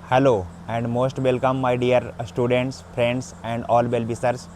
Hello and most welcome my dear students, friends and all well wishers.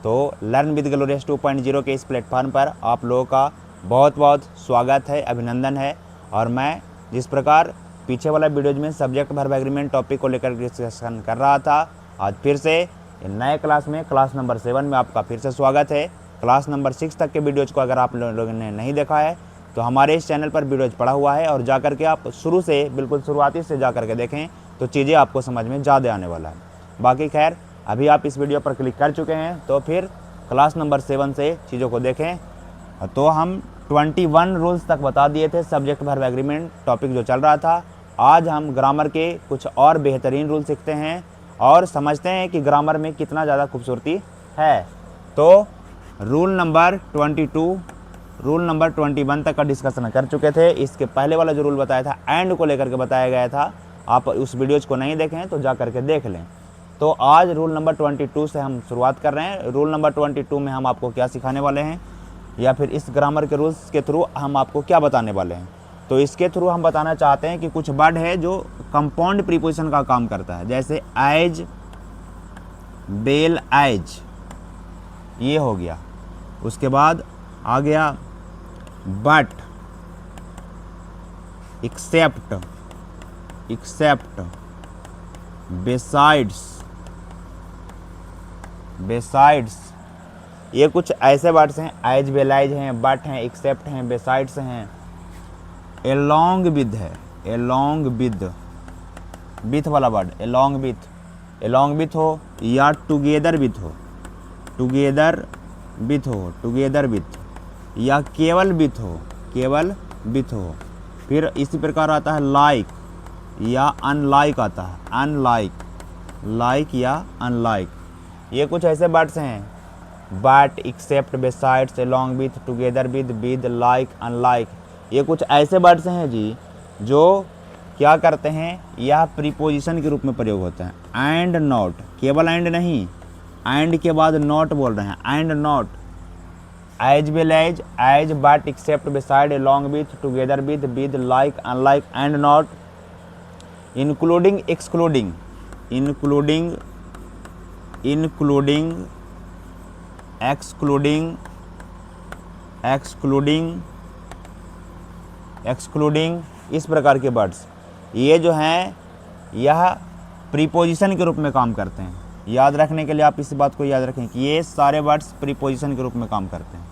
तो learn with glorious 2.0 के इस platform पर आप लोगों का बहुत बहुत स्वागत है, अभिनंदन है। और मैं जिस प्रकार पीछे वाला वीडियोज में सब्जेक्ट वर्ब एग्रीमेंट टॉपिक को लेकर डिस्कशन कर रहा था, आज फिर से नए क्लास में क्लास नंबर 7 में आपका फिर से स्वागत है। क्लास नंबर 6 तक के वीडियोज़ को अगर आप लोगों ने नहीं देखा है तो हमारे इस चैनल पर वीडियोज़ पड़ा हुआ है, और जा करके आप शुरू से बिल्कुल शुरुआती से जा करके देखें तो चीज़ें आपको समझ में ज़्यादा आने वाला है। बाकी खैर, अभी आप इस वीडियो पर क्लिक कर चुके हैं तो फिर क्लास नंबर 7 से चीज़ों को देखें। तो हम 21 रूल्स तक बता दिए थे सब्जेक्ट वर्ब एग्रीमेंट टॉपिक जो चल रहा था। आज हम ग्रामर के कुछ और बेहतरीन रूल सीखते हैं और समझते हैं कि ग्रामर में कितना ज़्यादा खूबसूरती है। तो रूल नंबर 21 तक का डिस्कशन कर चुके थे। इसके पहले वाला जो रूल बताया था एंड को लेकर के बताया गया था, आप उस वीडियोज़ को नहीं देखें तो जा करके देख लें। तो आज रूल नंबर 22 से हम शुरुआत कर रहे हैं। रूल नंबर 22 में हम आपको क्या सिखाने वाले हैं, या फिर इस ग्रामर के रूल्स के थ्रू हम आपको क्या बताने वाले हैं। तो इसके थ्रू हम बताना चाहते हैं कि कुछ वर्ड है जो कंपाउंड प्रीपोजिशन का काम करता है, जैसे एज, बेल, एज, ये हो गया। उसके बाद आ गया बट, एक्सेप्ट, बेसाइड्स, ये कुछ ऐसे वर्ड्स हैं, एज, बेलाइज हैं, बट हैं, एक्सेप्ट हैं, बेसाइड्स हैं। एलोंग विद है, एलोंग विथ वाला वर्ड एलोंग विथ हो या टुगेदर विथ या केवल विथ हो। फिर इसी प्रकार आता है लाइक या अनलाइक आता है, लाइक या अनलाइक। ये कुछ ऐसे वर्ड्स हैं, but, except, besides, along with, together with, like, unlike. ये कुछ ऐसे वर्ड्स हैं जी जो क्या करते हैं, यह प्रीपोजिशन के रूप में प्रयोग होता है। एंड नॉट, केवल एंड नहीं, एंड के बाद नॉट बोल रहे हैं, and not, as, belies, as, but, except, beside, along with, together with, like, unlike, and not, including, excluding, excluding, इस प्रकार के वर्ड्स ये जो हैं यह प्रीपोजिशन के रूप में काम करते हैं। याद रखने के लिए आप इस बात को याद रखें कि ये सारे वर्ड्स प्रीपोजिशन के रूप में काम करते हैं।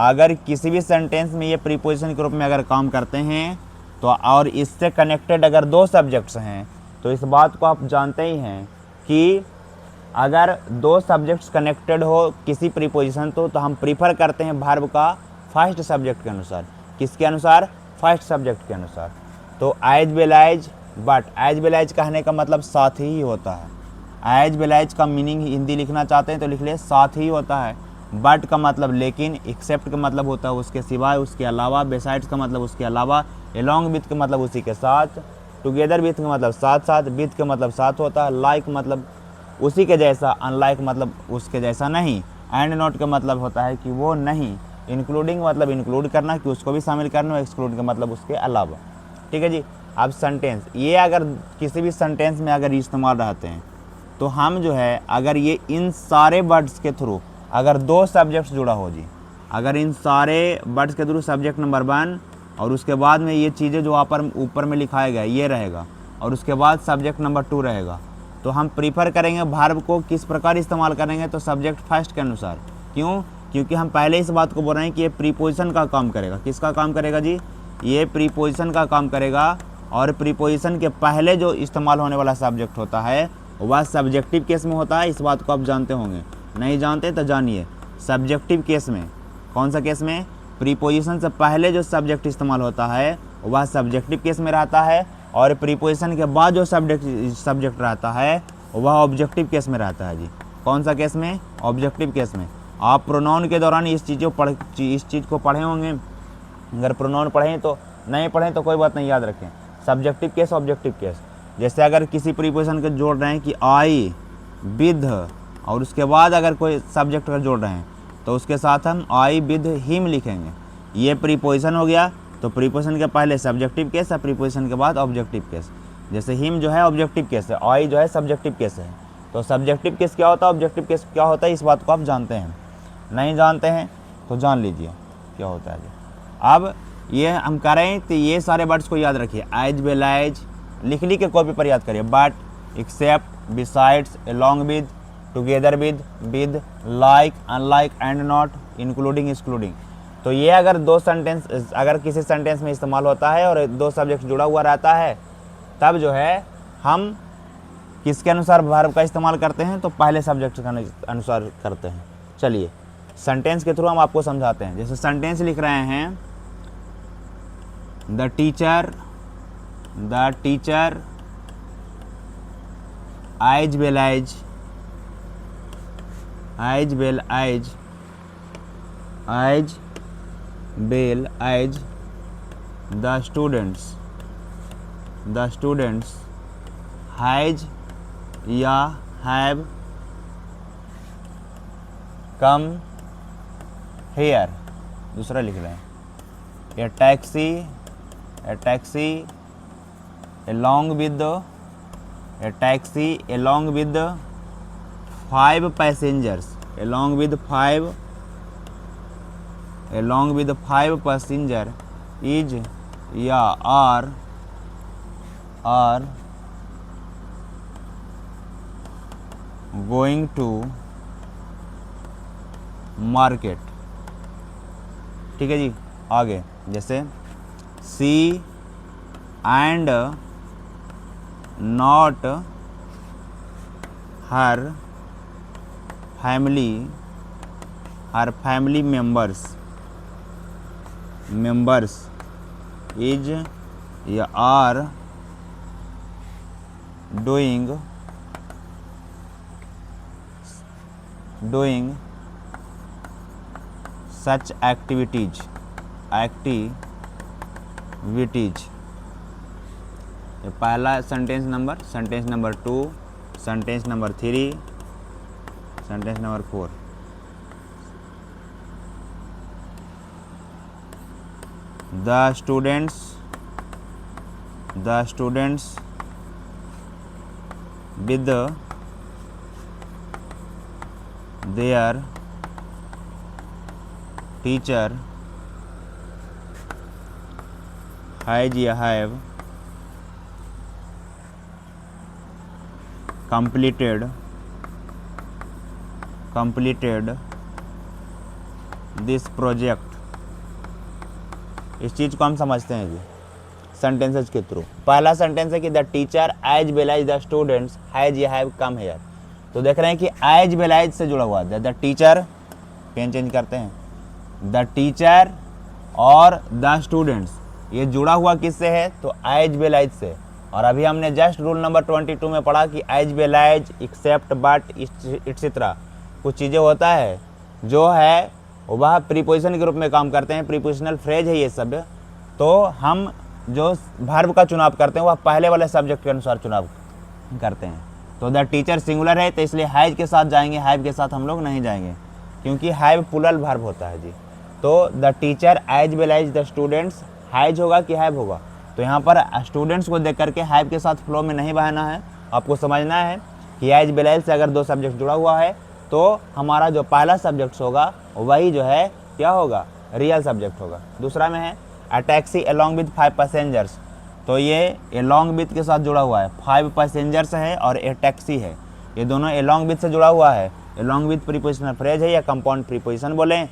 अगर किसी भी सेंटेंस में ये प्रीपोजिशन के रूप में अगर काम करते हैं तो, और इससे कनेक्टेड अगर दो सब्जेक्ट्स हैं, तो इस बात को आप जानते ही हैं कि अगर दो सब्जेक्ट्स कनेक्टेड हो किसी प्रीपोजिशन तो हम प्रीफर करते हैं वर्ब का फर्स्ट सब्जेक्ट के अनुसार। किसके अनुसार? फर्स्ट सब्जेक्ट के अनुसार। तो एज, बेलाइज, बट, एज, बेलाइज कहने का मतलब साथ ही होता है। एज, बेलाइज का मीनिंग हिंदी लिखना चाहते हैं तो लिख ले साथ ही होता है। बट का मतलब लेकिन, एक्सेप्ट का मतलब होता है उसके सिवाय, उसके अलावा, बेसाइड्स का मतलब उसके अलावा, अलोंग विथ का मतलब उसी के साथ, टुगेदर विथ का मतलब साथ साथ, विथ का मतलब साथ होता है, लाइक मतलब उसी के जैसा, अनलाइक मतलब उसके जैसा नहीं, एंड नॉट का मतलब होता है कि वो नहीं, इंक्लूडिंग मतलब इंक्लूड करना कि उसको भी शामिल करना, एक्सक्लूड का मतलब उसके अलावा। ठीक है जी। अब सेंटेंस, ये अगर किसी भी सेंटेंस में अगर इस्तेमाल रहते हैं तो हम जो है अगर ये इन सारे वर्ड्स के थ्रू अगर दो सब्जेक्ट्स जुड़ा हो जी, अगर इन सारे वर्ड्स के थ्रू सब्जेक्ट नंबर 1 और उसके बाद में ये चीज़ें जो ऊपर में लिखाया गया ये रहेगा, और उसके बाद सब्जेक्ट नंबर 2 रहेगा, तो हम प्रीफर करेंगे वर्ब को किस प्रकार इस्तेमाल करेंगे, तो सब्जेक्ट फर्स्ट के अनुसार। क्यों? क्योंकि हम पहले इस बात को बोल रहे हैं कि ये प्रीपोजिशन का काम करेगा। किसका काम करेगा जी? ये प्रीपोजिशन का काम करेगा, और प्रीपोजिशन के पहले जो इस्तेमाल होने वाला सब्जेक्ट होता है वह सब्जेक्टिव केस में होता है। इस बात को आप जानते होंगे, नहीं जानते तो जानिए। सब्जेक्टिव केस में, कौन सा केस में? प्रीपोजिशन से पहले जो सब्जेक्ट इस्तेमाल होता है वह सब्जेक्टिव केस में रहता है, और प्रीपोजिशन के बाद जो सब्जेक्ट रहता है वह ऑब्जेक्टिव केस में रहता है जी। कौन सा केस में? ऑब्जेक्टिव केस में। आप प्रोनाउन के दौरान इस चीज़ को पढ़े होंगे। अगर प्रोनाउन पढ़ें तो, नहीं पढ़ें तो कोई बात नहीं, याद रखें सब्जेक्टिव केस, ऑब्जेक्टिव केस। जैसे अगर किसी प्रीपोजिशन को जोड़ रहे हैं कि आई, विद, और उसके बाद अगर कोई सब्जेक्ट का जोड़ रहे हैं तो उसके साथ हम आई विद हिम लिखेंगे। ये प्रीपोजिशन हो गया। तो प्रीपोजिशन के पहले सब्जेक्टिव केस और प्रीपोजिशन के बाद ऑब्जेक्टिव केस। जैसे हिम जो है ऑब्जेक्टिव केस है, आई जो है सब्जेक्टिव केस है। तो सब्जेक्टिव केस क्या होता है, ऑब्जेक्टिव केस क्या होता है, इस बात को आप जानते हैं? नहीं जानते हैं तो जान लीजिए क्या होता है। अब ये हम कह रहे हैं तो ये सारे वर्ड्स को याद रखिए। एज वेल एज लिख के कॉपी पर याद करिए। But, except, besides, along with, together with, like, unlike, and not, including, excluding. तो ये अगर दो सेंटेंस अगर किसी सेंटेंस में इस्तेमाल होता है और दो सब्जेक्ट जुड़ा हुआ रहता है, तब जो है हम किसके अनुसार वर्ब का इस्तेमाल करते हैं, तो पहले सब्जेक्ट के अनुसार करते हैं। चलिए सेंटेंस के थ्रू हम आपको समझाते हैं। जैसे सेंटेंस लिख रहे हैं, the teacher as well as the students has या हैव कम हेयर। दूसरा लिख रहे हैं, a taxi along with 5 passengers is या are going to market। ठीक है जी। आगे जैसे she and not her family members is या आर डूइंग सच एक्टिविटीज। ये पहला sentence number 2, sentence number 3, sentence number 4। The students with their teacher has या हैव completed this project। इस चीज़ को हम समझते हैं जी सेंटेंसेस के थ्रू। पहला सेंटेंस है कि the teacher as well as the students has या हैव कम हेयर। तो देख रहे हैं कि एज वेल एज से जुड़ा हुआ है। द टीचर, पेन चेंज करते हैं, द टीचर और द स्टूडेंट्स ये जुड़ा हुआ किससे है, तो एज वेल एज से। और अभी हमने जस्ट रूल नंबर 22 में पढ़ा कि as well as, except, but, etcetera कुछ चीज़ें होता है जो है वह प्रीपोजिशन के रूप में काम करते हैं, प्रीपोजिशनल फ्रेज है ये सब। तो हम जो वर्ब का चुनाव करते हैं वह पहले वाले सब्जेक्ट के अनुसार चुनाव करते हैं। तो द टीचर सिंगुलर है तो इसलिए हैज के साथ जाएंगे, हैव के साथ हम लोग नहीं जाएंगे क्योंकि हैव प्लूरल वर्ब होता है जी। तो the teacher as well as the students has होगा कि हैव होगा। तो यहाँ पर स्टूडेंट्स को देख करके हैव के साथ फ्लो में नहीं बहाना है, आपको समझना है कि एज वेल एज से अगर दो सब्जेक्ट जुड़ा हुआ है तो हमारा जो पहला सब्जेक्ट होगा वही जो है क्या होगा, रियल सब्जेक्ट होगा। दूसरा में है a taxi along with 5 passengers. तो ये अलॉन्ग विद के साथ जुड़ा हुआ है, 5 पैसेंजर्स है और ए टैक्सी है, ये दोनों अलॉन्ग विद से जुड़ा हुआ है। अलॉन्ग विद प्रीपोजिशनल फ्रेज है या कंपाउंड प्रीपोजिशन बोलें।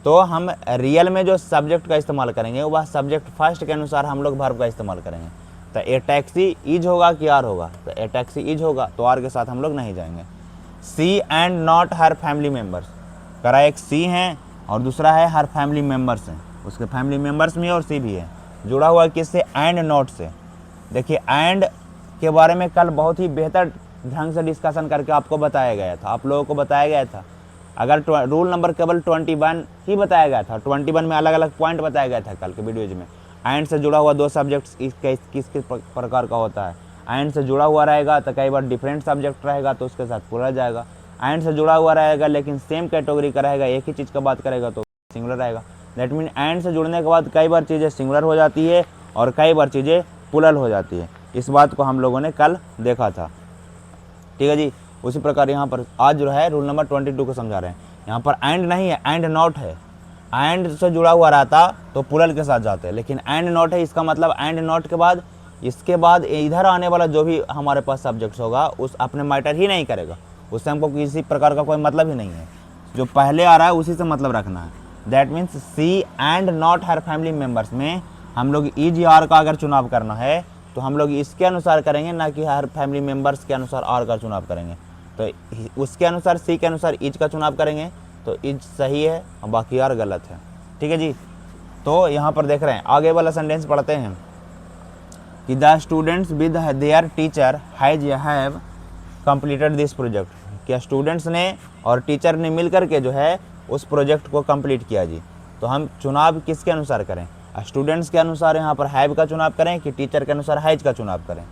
तो हम रियल में जो सब्जेक्ट का इस्तेमाल करेंगे वह सब्जेक्ट फर्स्ट के अनुसार हम लोग वर्ब का इस्तेमाल करेंगे। तो ए टैक्सी इज होगा कि आर होगा, तो ए टैक्सी इज होगा तो आर के साथ हम लोग नहीं जाएंगे। She and not her family members, करा एक सी है और दूसरा है हर फैमिली मेम्बर्स हैं, उसके फैमिली मेम्बर्स में और सी भी है, जुड़ा हुआ किससे, एंड नॉट से। देखिए एंड के बारे में कल बहुत ही बेहतर ढंग से डिस्कशन करके आपको बताया गया था, आप लोगों को बताया गया था। अगर रूल नंबर केवल 21 ही बताया गया था, 21 में अलग अलग पॉइंट बताया गया था कल के वीडियोज में। एंड से जुड़ा हुआ दो सब्जेक्ट्स किस प्रकार का होता है, एंड से जुड़ा हुआ रहेगा तो कई बार डिफरेंट सब्जेक्ट रहेगा तो उसके साथ पूरा जाएगा। एंड से जुड़ा हुआ रहेगा लेकिन सेम कैटेगरी का रहेगा, एक ही चीज़ का बात करेगा तो सिंगुलर रहेगा। दैट मीन एंड से जुड़ने के बाद कई बार चीज़ें सिंगुलर हो जाती है और कई बार चीज़ें प्लूरल हो जाती है। इस बात को हम लोगों ने कल देखा था, ठीक है जी। उसी प्रकार यहाँ पर आज जो है रूल नंबर 22 को समझा रहे हैं। यहाँ पर एंड नहीं है, एंड नॉट है। एंड से जुड़ा हुआ रहता तो प्लूरल के साथ जाते, लेकिन एंड नॉट है, इसका मतलब एंड नॉट के बाद इसके बाद इधर आने वाला जो भी हमारे पास सब्जेक्ट्स होगा उस अपने मैटर ही नहीं करेगा, उससे हमको किसी प्रकार का कोई मतलब ही नहीं है। जो पहले आ रहा है उसी से मतलब रखना है। That means she and not her family members में हम लोग इज या आर का अगर चुनाव करना है तो हम लोग इसके अनुसार करेंगे, ना कि हर फैमिली मेम्बर्स के अनुसार आर का चुनाव करेंगे। तो उसके अनुसार सी के अनुसार इज का चुनाव करेंगे तो इज सही है और बाकी आर गलत है, ठीक है जी। तो यहाँ पर देख रहे हैं आगे वाला सेंटेंस पढ़ते हैं कि the students with their teacher have completed this project. क्या स्टूडेंट्स ने और टीचर ने मिलकर के जो है उस प्रोजेक्ट को कंप्लीट किया जी। तो हम चुनाव किसके अनुसार करें, स्टूडेंट्स के अनुसार यहाँ पर हैव का चुनाव करें कि टीचर के अनुसार हैज का चुनाव करें।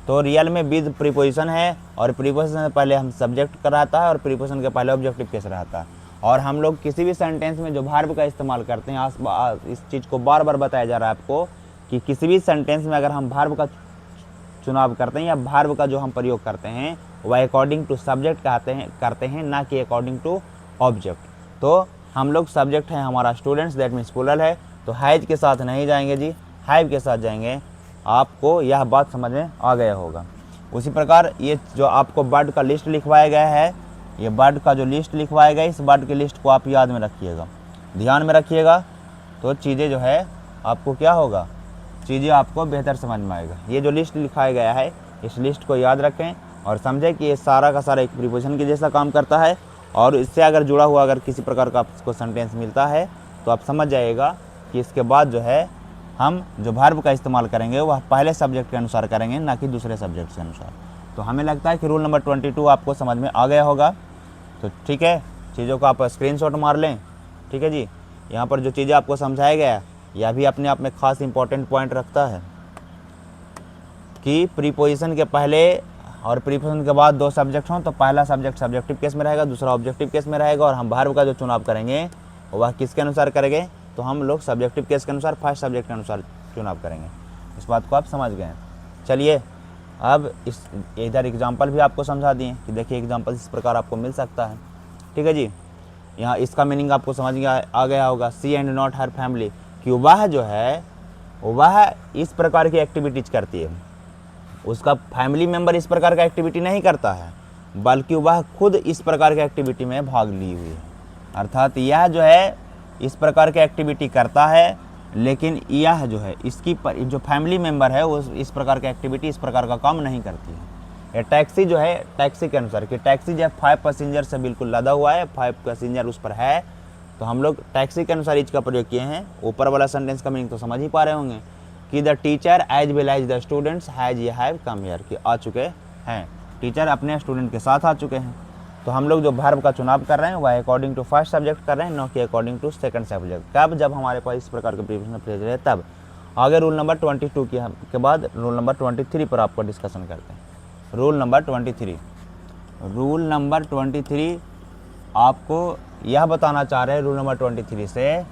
तो रियल में विद प्रीपोजिशन है और प्रीपोजिशन से पहले हम सब्जेक्ट कराता है और प्रीपोजिशन के पहले ऑब्जेक्टिव केस रहता है। और हम लोग किसी भी सेंटेंस में जो वर्ब का इस्तेमाल करते हैं, इस चीज़ को बार बार बताया जा रहा है आपको कि किसी भी सेंटेंस में अगर हम वर्ब का चुनाव करते हैं या वर्ब का जो हम प्रयोग करते हैं वह अकॉर्डिंग टू सब्जेक्ट करते हैं ना कि अकॉर्डिंग टू ऑब्जेक्ट। तो हम लोग सब्जेक्ट है हमारा स्टूडेंट्स, दैट मीन्स प्लूरल है, तो हैज के साथ नहीं जाएंगे जी, हैव के साथ जाएंगे। आपको यह बात समझ में आ गया होगा। उसी प्रकार ये जो आपको वर्ड का लिस्ट लिखवाया गया है, ये वर्ड का जो लिस्ट लिखवाया गया है, इस वर्ड की लिस्ट को आप याद में रखिएगा, ध्यान में रखिएगा, तो चीज़ें जो है आपको क्या होगा, चीज़ें आपको बेहतर समझ में आएगा। ये जो लिस्ट लिखाया गया है इस लिस्ट को याद रखें और समझें कि ये सारा का सारा एक प्रीपोजिशन के जैसा काम करता है और इससे अगर जुड़ा हुआ अगर किसी प्रकार का आपको सेंटेंस मिलता है तो आप समझ जाइएगा कि इसके बाद जो है हम जो वर्ब का इस्तेमाल करेंगे वह पहले सब्जेक्ट के अनुसार करेंगे, ना कि दूसरे सब्जेक्ट के अनुसार। तो हमें लगता है कि रूल नंबर 22 आपको समझ में आ गया होगा। तो ठीक है, चीज़ों को आप स्क्रीनशॉट मार लें, ठीक है जी। यहाँ पर जो चीज़ें आपको समझाया गया यह भी अपने आप में खास इंपॉर्टेंट पॉइंट रखता है कि प्रीपोजिशन के पहले और प्रीपोजिशन के बाद दो सब्जेक्ट हों तो पहला सब्जेक्ट सब्जेक्टिव केस में रहेगा, दूसरा ऑब्जेक्टिव केस में रहेगा, और हम वर्ब का जो चुनाव करेंगे वह किसके अनुसार करेंगे, तो हम लोग सब्जेक्टिव केस के अनुसार फर्स्ट सब्जेक्ट के अनुसार चुनाव करेंगे। इस बात को आप समझ गए। चलिए अब इस इधर एग्जाम्पल भी आपको समझा दिए कि देखिए एग्जाम्पल इस प्रकार आपको मिल सकता है, ठीक है जी। यहाँ इसका मीनिंग आपको समझ आ गया होगा, सी एंड नॉट हर फैमिली, कि वह जो है वह इस प्रकार की एक्टिविटीज करती है, उसका फैमिली मेम्बर इस प्रकार का एक्टिविटी नहीं करता है बल्कि वह खुद इस प्रकार की एक्टिविटी में भाग ली हुई है। अर्थात यह जो है इस प्रकार की एक्टिविटी करता है, लेकिन यह जो है इसकी जो फैमिली मेम्बर है वो इस प्रकार की एक्टिविटी, इस प्रकार का काम नहीं करती है। ये टैक्सी जो है, टैक्सी के अनुसार कि टैक्सी जो है 5 पैसेंजर से बिल्कुल लदा हुआ है, 5 पैसेंजर उस पर है, तो हम लोग टैक्सी के अनुसार इज का प्रयोग किए हैं। ऊपर वाला सेंटेंस का मीनिंग तो समझ ही पा रहे होंगे कि the teacher as well as the students have come here, कि आ चुके हैं, टीचर अपने स्टूडेंट के साथ आ चुके हैं। तो हम लोग जो वर्ब का चुनाव कर रहे हैं वह अकॉर्डिंग टू फर्स्ट सब्जेक्ट कर रहे हैं, न कि अकॉर्डिंग टू सेकंड सब्जेक्ट। कब, जब हमारे पास इस प्रकार के प्रीपोजिशन फ्रेज रहे तब। आगे रूल नंबर 22 के बाद रूल नंबर 23 पर आपको डिस्कशन करते हैं। रूल नंबर 23 आपको यह बताना चाह रहे हैं रूल नंबर 23 से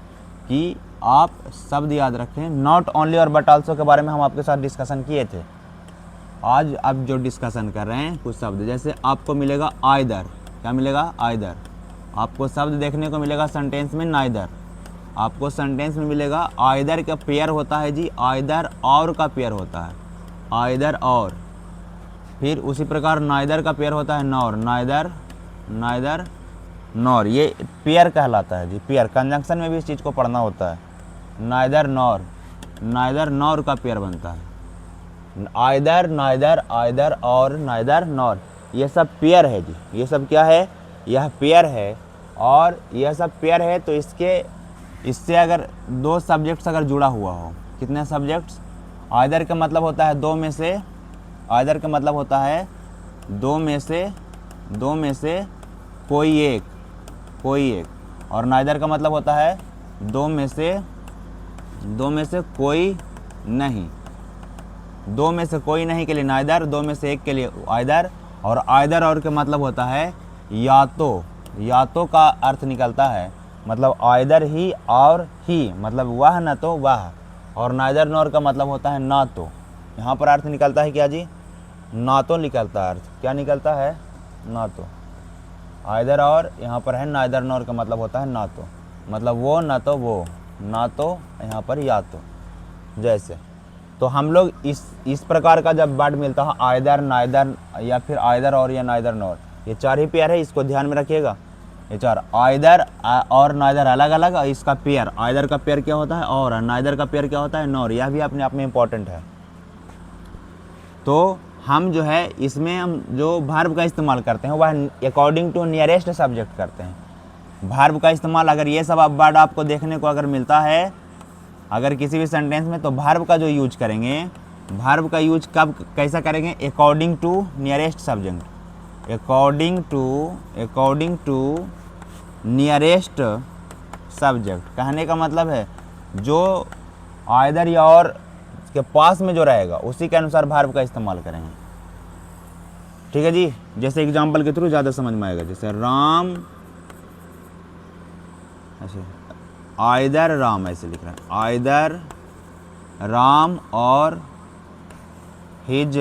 कि आप शब्द याद रखें। नॉट ओनली और बट आल्सो के बारे में हम आपके साथ डिस्कशन किए थे। आज अब जो डिस्कशन कर रहे हैं कुछ शब्द, जैसे आपको मिलेगा आइदर, क्या मिलेगा, आइदर। आपको शब्द देखने को मिलेगा सेंटेंस में नाइदर, आपको सेंटेंस में मिलेगा आइदर का पेयर होता है जी, आइदर और का पेयर होता है, आइदर और। फिर उसी प्रकार नाइदर का पेयर होता है नॉर, नाइदर नॉर, ये पेयर कहलाता है जी, पेयर। कंजंक्शन में भी इस चीज़ को पढ़ना होता है। नाइदर नॉर का पेयर बनता है, आइदर, नाइदर, आइदर और नाइदर नॉर, ये सब पेयर है जी। ये सब क्या है, यह पेयर है, और यह सब पेयर है तो इससे अगर दो सब्जेक्ट्स अगर जुड़ा हुआ हो, कितने सब्जेक्ट्स, आइदर का मतलब होता है दो में से, आइदर का मतलब होता है दो में से कोई एक, और नाइदर का मतलब होता है दो में से कोई नहीं, दो में से कोई नहीं के लिए नाइदर, दो में से एक के लिए आइदर, और आइदर और के मतलब होता है या तो का अर्थ निकलता है, मतलब आइदर ही और ही, मतलब वह न तो वह, और नाइदर नॉर का मतलब होता है ना तो, यहाँ पर अर्थ निकलता है क्या जी, ना तो निकलता है अर्थ, क्या निकलता है, ना तो। आइदर और यहाँ पर है नाइदर नॉर का मतलब होता है ना तो, मतलब वो ना तो वो, ना तो यहाँ पर या तो, जैसे। तो हम लोग इस प्रकार का जब वर्ड मिलता है आइदर, नाइदर या फिर आइदर और या नाइदर नॉर, ये चार ही पेयर है, इसको ध्यान में रखिएगा। ये चार, आइदर और नाइदर अलग अलग, और इसका पेयर, आइदर का पेयर क्या होता है और नाइदर का पेयर क्या होता है नॉर, यह भी अपने आप में इम्पॉर्टेंट है। तो हम जो है इसमें हम जो वर्ब का इस्तेमाल करते हैं वह अकॉर्डिंग टू नियरेस्ट सब्जेक्ट करते हैं। वर्ब का इस्तेमाल अगर ये सब वर्ड आपको देखने को अगर मिलता है अगर किसी भी सेंटेंस में, तो वर्ब का जो यूज करेंगे, वर्ब का यूज कब कैसा करेंगे, according to nearest subject, according to nearest subject. कहने का मतलब है जो आइदर या और के पास में जो रहेगा उसी के अनुसार वर्ब का इस्तेमाल करेंगे, ठीक है जी। जैसे एग्जांपल के थ्रू ज़्यादा समझ में आएगा, जैसे राम, ऐसे आइदर राम ऐसे लिख रहा है, आइदर राम और हिज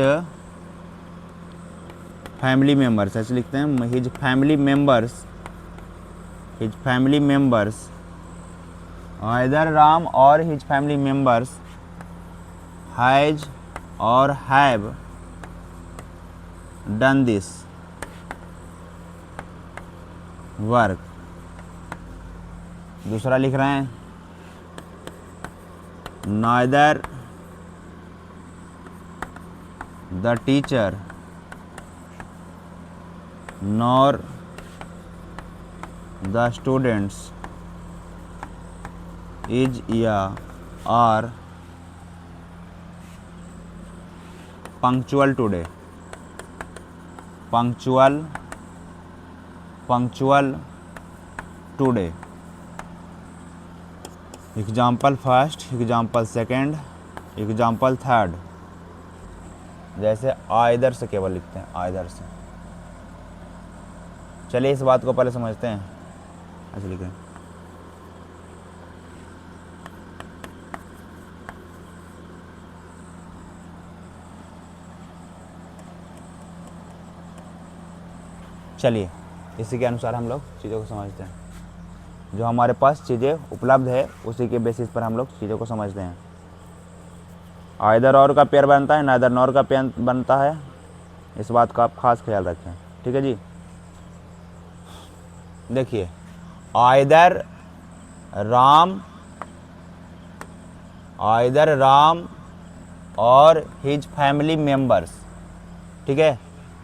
फैमिली मेम्बर्स, ऐसे लिखते हैं, his family members, either Ram और हिज फैमिली मेम्बर्स हैज और हैव डन दिस वर्क। दूसरा लिख रहे हैं, neither the teacher nor the students is या are punctual today, punctual today. Example first, example second, example third. जैसे आइदर से केवल लिखते हैं, आइदर से। चलिए इस बात को पहले समझते हैं, ऐसे लिखें, चलिए इसी के अनुसार हम लोग चीज़ों को समझते हैं। जो हमारे पास चीज़ें उपलब्ध है उसी के बेसिस पर हम लोग चीज़ों को समझते हैं। आइदर और का पेयर बनता है, नाइदर नॉर का पेयर बनता है, इस बात का आप खास ख्याल रखें, ठीक है जी। देखिए आइदर राम और हिज फैमिली मेंबर्स, ठीक है।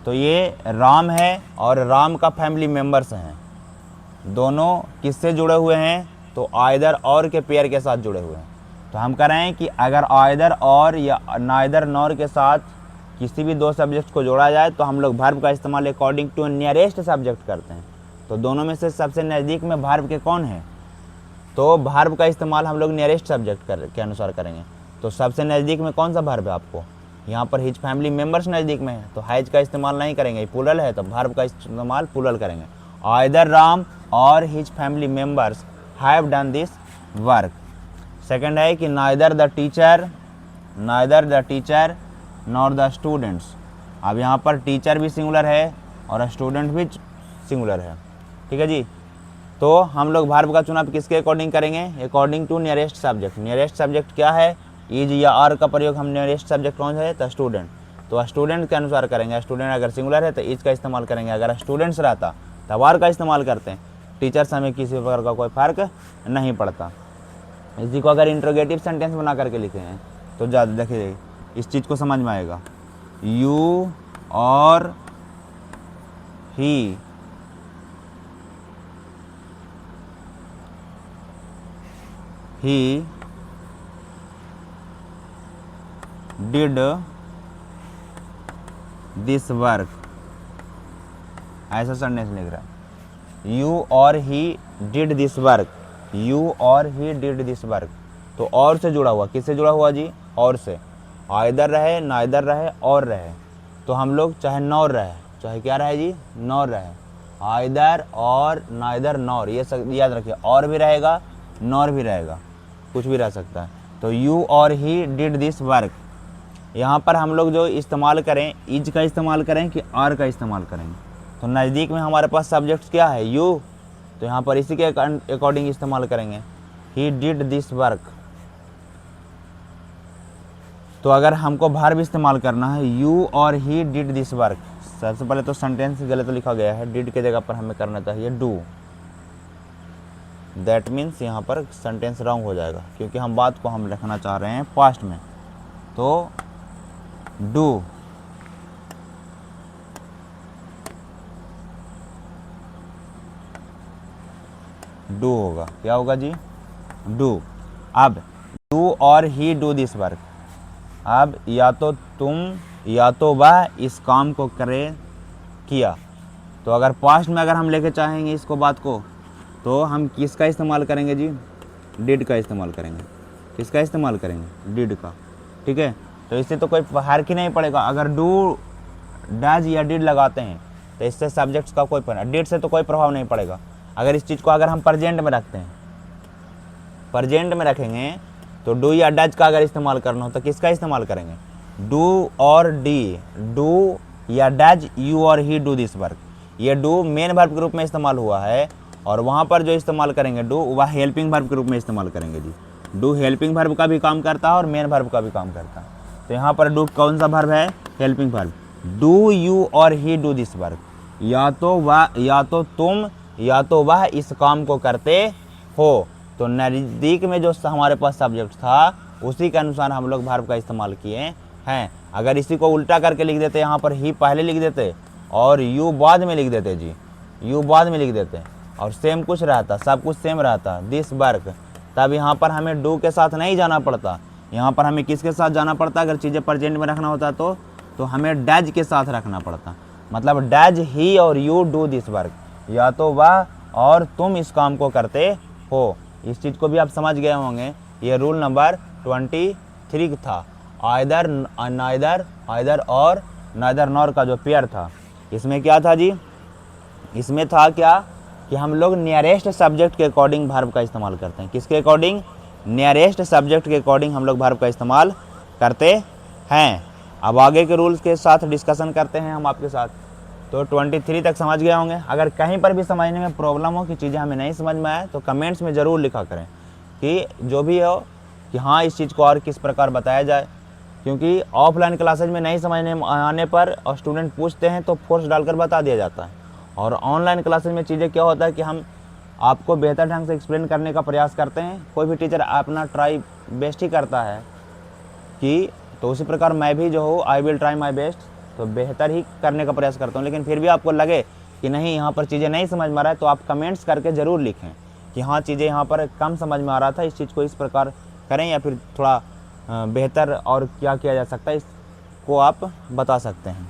तो ये राम है और राम का फैमिली मेंबर्स हैं, दोनों किससे जुड़े हुए हैं, तो आइदर और के पेयर के साथ जुड़े हुए हैं। तो हम कह रहे हैं कि अगर आइदर और या नाइदर नॉर के साथ किसी भी दो सब्जेक्ट को जोड़ा जाए तो हम लोग वर्ब का इस्तेमाल अकॉर्डिंग टू नियरेस्ट सब्जेक्ट करते हैं। तो दोनों में से सबसे नज़दीक में वर्ब के कौन है, तो वर्ब का इस्तेमाल हम लोग नियरेस्ट सब्जेक्ट के अनुसार करेंगे। तो सबसे नज़दीक में कौन सा वर्ब है आपको, यहाँ पर हिज फैमिली मेंबर्स नज़दीक में है, तो हैज का इस्तेमाल नहीं करेंगे, पुलल है तो वर्ब का इस्तेमाल पुलल करेंगे। आइदर राम और his family members have done this work. Second है कि neither the teacher nor the students. अब यहाँ पर टीचर भी सिंगुलर है और स्टूडेंट भी सिंगुलर है, ठीक है जी। तो हम लोग वर्ब का चुनाव किसके अकॉर्डिंग करेंगे, according to nearest subject. Nearest subject क्या है, इज या आर का प्रयोग हम नियरेस्ट सब्जेक्ट कौन है, तो स्टूडेंट। तो स्टूडेंट के अनुसार करेंगे, स्टूडेंट अगर सिंगुलर है तो इज का इस्तेमाल करेंगे, अगर स्टूडेंट्स रहता तब आर का इस्तेमाल करते हैं। टीचर्स हमें किसी प्रकार का कोई फ़र्क नहीं पड़ता। इसी को अगर इंट्रोगेटिव सेंटेंस बना करके लिखे हैं तो ज़्यादा देखिए इस चीज़ को समझ में आएगा। यू और ही डिड दिस वर्क, ऐसा सेंटेंस लिख रहा है। यू और he did this work, you और ही डिड दिस वर्क। तो और से जुड़ा हुआ, किससे जुड़ा हुआ जी, और से। आइदर रहे, नाइदर रहे, और रहे, तो हम लोग चाहे नॉर रहे, चाहे क्या रहे जी, नॉर रहे, आइदर और नाइदर नॉर, ये सब याद रखिए, और भी रहेगा नॉर भी रहेगा, कुछ भी रह सकता है। तो यू और ही डिड दिस वर्क, यहाँ पर हम लोग जो इस्तेमाल करें, इज का इस्तेमाल करें कि आर का इस्तेमाल करेंगे। तो नज़दीक में हमारे पास सब्जेक्ट क्या है, यू, तो यहाँ पर इसी के अकॉर्डिंग इस्तेमाल करेंगे, ही डिड दिस वर्क। तो अगर हमको वर्ब इस्तेमाल करना है, यू और ही डिड दिस वर्क, सबसे पहले तो सेंटेंस गलत लिखा गया है, डिड के जगह पर हमें करना चाहिए डू। दैट मीन्स यहाँ पर सेंटेंस रॉन्ग हो जाएगा, क्योंकि हम बात को हम रखना चाह रहे हैं पास्ट में। तो डू, डू होगा, क्या होगा जी, डू। अब डू और ही डू दिस वर्क, अब या तो तुम या तो वह इस काम को करे, किया। तो अगर पास्ट में अगर हम लेके चाहेंगे इसको बात को, तो हम किसका इस्तेमाल करेंगे जी, डिड का इस्तेमाल करेंगे। किसका इस्तेमाल करेंगे, डिड का, ठीक है। तो इससे तो कोई फर्क ही नहीं पड़ेगा, अगर डू, डज या डिड लगाते हैं तो इससे सब्जेक्ट्स का कोई डिड से तो कोई प्रभाव नहीं पड़ेगा। अगर इस चीज़ को अगर हम प्रेजेंट में रखते हैं, प्रेजेंट में रखेंगे, तो डू या डज का अगर इस्तेमाल करना हो तो किसका इस्तेमाल करेंगे, डू और डी, डू या डज, यू और ही डू दिस वर्क। ये डू मेन वर्ब के रूप में इस्तेमाल हुआ है, और वहाँ पर जो इस्तेमाल करेंगे डू, वह हेल्पिंग वर्ब के रूप में इस्तेमाल करेंगे जी। डू हेल्पिंग वर्ब का भी काम करता है और मेन वर्ब का भी काम करता है। तो यहाँ पर डू कौन सा वर्ब है, हेल्पिंग वर्ब। डू यू और ही डू दिस वर्क, या तो वह, या तो तुम या तो वह इस काम को करते हो। तो नज़दीक में जो हमारे पास सब्जेक्ट था उसी के अनुसार हम लोग वर्ब का इस्तेमाल किए हैं। अगर इसी को उल्टा करके लिख देते, यहाँ पर ही पहले लिख देते और यू बाद में लिख देते जी, यू बाद में लिख देते और सेम कुछ रहता, सब कुछ सेम रहता, दिस वर्क, तब यहाँ पर हमें डू के साथ नहीं जाना पड़ता, यहाँ पर हमें किसके साथ जाना पड़ता, अगर चीज़ें प्रेजेंट में रखना होता तो हमें डज के साथ रखना पड़ता। मतलब डज ही और यू डू दिस वर्क, या तो वह और तुम इस काम को करते हो। इस चीज़ को भी आप समझ गए होंगे। ये रूल नंबर 23 था, आइदर, नाइदर, आइदर और नाइदर नॉर का जो पेयर था। इसमें क्या था जी, इसमें था क्या कि हम लोग नियरेस्ट सब्जेक्ट के अकॉर्डिंग वर्ब का इस्तेमाल करते हैं। किसके अकॉर्डिंग, नियरेस्ट सब्जेक्ट के अकॉर्डिंग हम लोग वर्ब का इस्तेमाल करते हैं। अब आगे के रूल्स के साथ डिस्कशन करते हैं हम आपके साथ। तो 23 तक समझ गए होंगे। अगर कहीं पर भी समझने में प्रॉब्लम हो कि चीज़ें हमें नहीं समझ में आए तो कमेंट्स में ज़रूर लिखा करें कि जो भी हो कि हाँ इस चीज़ को और किस प्रकार बताया जाए, क्योंकि ऑफलाइन क्लासेज में नहीं समझने आने पर और स्टूडेंट पूछते हैं तो फोर्स डालकर बता दिया जाता है, और ऑनलाइन क्लासेज में चीज़ें क्या होता है कि हम आपको बेहतर ढंग से एक्सप्लेन करने का प्रयास करते हैं। कोई भी टीचर अपना ट्राई बेस्ट ही करता है कि, तो उसी प्रकार मैं भी जो हूँ I will try my best, तो बेहतर ही करने का प्रयास करता हूँ। लेकिन फिर भी आपको लगे कि नहीं यहाँ पर चीज़ें नहीं समझ में आ रहा है तो आप कमेंट्स करके ज़रूर लिखें कि हाँ चीज़ें यहाँ पर कम समझ में आ रहा था, इस चीज़ को इस प्रकार करें, या फिर थोड़ा बेहतर और क्या किया जा सकता है इसको आप बता सकते हैं